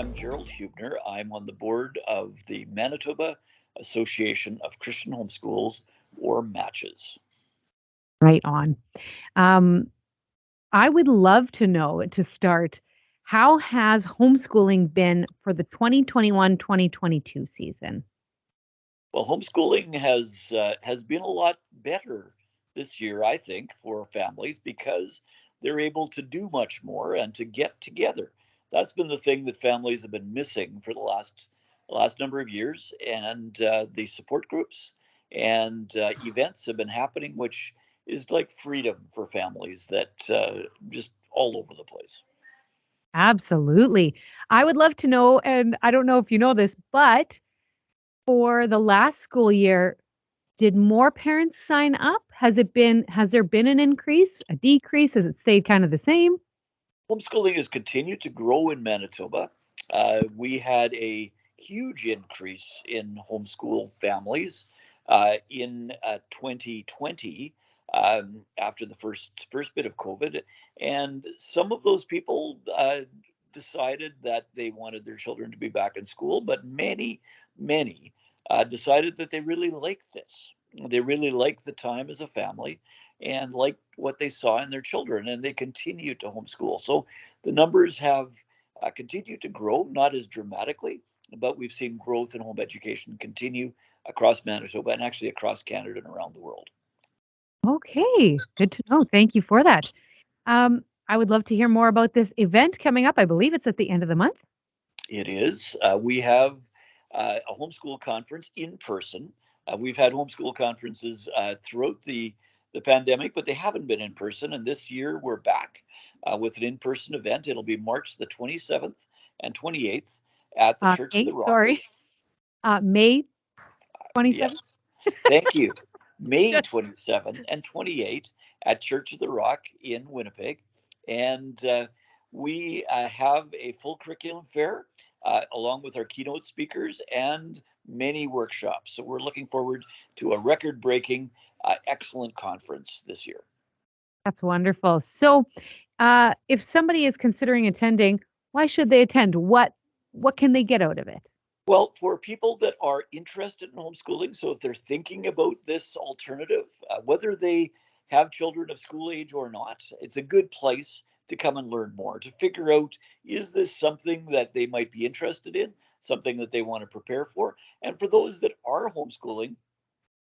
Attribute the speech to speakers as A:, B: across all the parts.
A: am Gerald Huebner. I'm on the board of the Manitoba Association of Christian Homeschools, or MACHS.
B: Right on. Um, I would love to know to start, how has homeschooling been for the 2021-2022 season?
A: Well, homeschooling has been a lot better this year, I think, for families because they're able to do much more and to get together. That's been the thing that families have been missing for the last number of years, and the support groups and events have been happening, which is like freedom for families that just all over the place.
B: Absolutely. I would love to know, and I don't know if you know this, but for the last school year, did more parents sign up? Has there been an increase, a decrease? Has it stayed kind of the same?
A: Homeschooling has continued to grow in Manitoba. We had a huge increase in homeschool families in 2020 after the first bit of COVID, and some of those people decided that they wanted their children to be back in school, but many decided that they really liked this. They really liked the time as a family and liked what they saw in their children, and they continue to homeschool. So the numbers have continued to grow, not as dramatically, but we've seen growth in home education continue across Manitoba and actually across Canada and around the world.
B: Okay, good to know. Thank you for that. I would love to hear more about this event coming up. I believe it's at the end of the month.
A: It is. We have a homeschool conference in person. We've had homeschool conferences throughout the pandemic, but they haven't been in person. And this year we're back with an in person event. It'll be March the 27th and 28th at the Church of the Rock.
B: May 27th.
A: Yes. Thank you. May
B: Just
A: 27 and 28 at Church of the Rock in Winnipeg. And we have a full curriculum fair along with our keynote speakers and many workshops. So we're looking forward to a record breaking, excellent conference this year.
B: That's wonderful. So, if somebody is considering attending, why should they attend? What can they get out of it?
A: Well, for people that are interested in homeschooling, so if they're thinking about this alternative, whether they have children of school age or not, it's a good place to come and learn more, to figure out, is this something that they might be interested in, something that they want to prepare for? And for those that are homeschooling,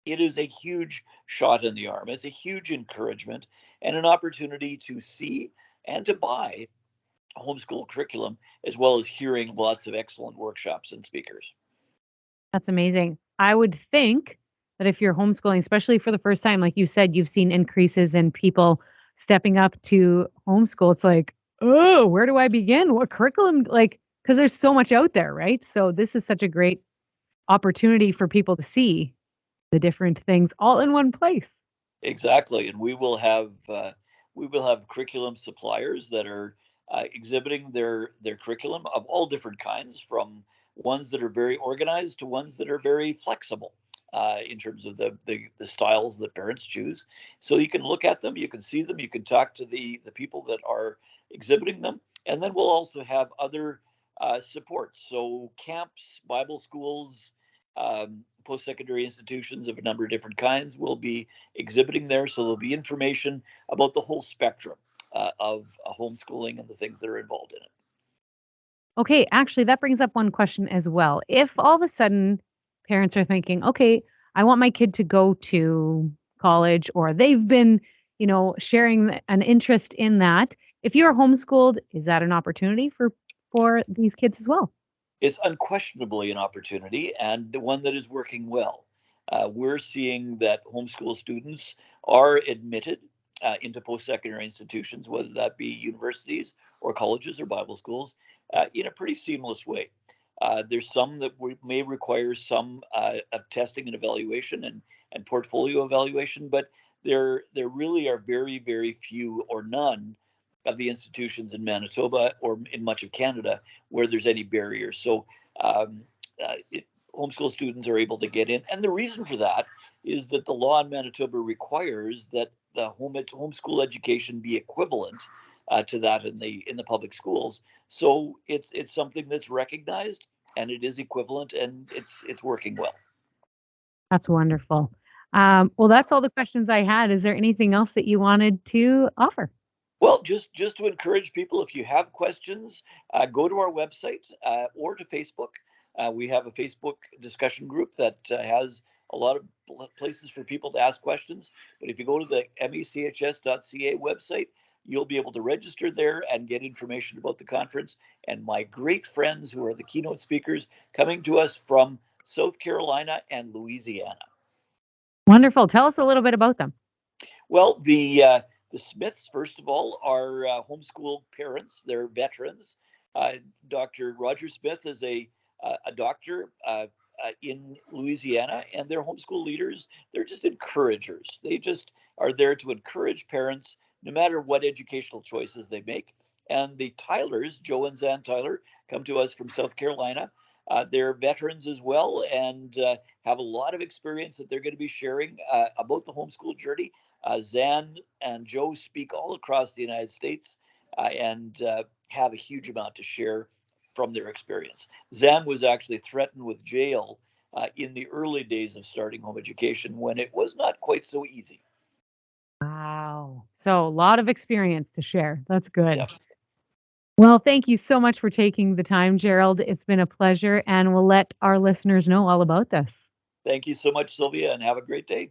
A: it is a huge shot in the arm. It's a huge encouragement and an opportunity to see and to buy homeschool curriculum, as well as hearing lots of excellent workshops and speakers.
B: That's amazing. I would think that if you're homeschooling, especially for the first time, like you said, you've seen increases in people stepping up to homeschool. It's like, oh, where do I begin? What curriculum? Like, because there's so much out there, right? So this is such a great opportunity for people to see the different things all in one place.
A: Exactly, and we will have curriculum suppliers that are exhibiting their curriculum of all different kinds, from ones that are very organized to ones that are very flexible in terms of the styles that parents choose. So you can look at them, you can see them, you can talk to the people that are exhibiting them, and then we'll also have other supports. So camps, Bible schools, post-secondary institutions of a number of different kinds will be exhibiting there. So there'll be information about the whole spectrum of homeschooling and the things that are involved in it.
B: Okay, actually, that brings up one question as well. If all of a sudden parents are thinking, okay, I want my kid to go to college, or they've been, sharing an interest in that. If you're homeschooled, is that an opportunity for these kids as well?
A: It's unquestionably an opportunity and one that is working well. We're seeing that homeschool students are admitted into post-secondary institutions, whether that be universities or colleges or Bible schools, in a pretty seamless way. There's some that may require some of testing and evaluation and portfolio evaluation, but there really are very, very few or none of the institutions in Manitoba or in much of Canada where there's any barriers. So um, it, homeschool students are able to get in. And the reason for that is that the law in Manitoba requires that the homeschool education be equivalent to that in the public schools. So it's something that's recognized, and it is equivalent, and it's working well.
B: That's wonderful. Well, that's all the questions I had. Is there anything else that you wanted to offer?
A: Well, just to encourage people, if you have questions, go to our website or to Facebook. We have a Facebook discussion group that has a lot of places for people to ask questions. But if you go to the machs.ca website, you'll be able to register there and get information about the conference and my great friends who are the keynote speakers coming to us from South Carolina and Louisiana.
B: Wonderful. Tell us a little bit about them.
A: Well, the Smiths, first of all, are homeschool parents. They're veterans. Uh, Dr. Roger Smith is a doctor in Louisiana, and they're homeschool leaders. They're just encouragers. They just are there to encourage parents, no matter what educational choices they make. And the Tylers, Joe and Zan Tyler, come to us from South Carolina. They're veterans as well, and have a lot of experience that they're going to be sharing about the homeschool journey. Zan and Joe speak all across the United States and have a huge amount to share from their experience. Zan was actually threatened with jail in the early days of starting home education when it was not quite so easy.
B: Wow. So a lot of experience to share. That's good.
A: Yep.
B: Well, thank you so much for taking the time, Gerald. It's been a pleasure, and we'll let our listeners know all about this.
A: Thank you so much, Sylvia, and have a great day.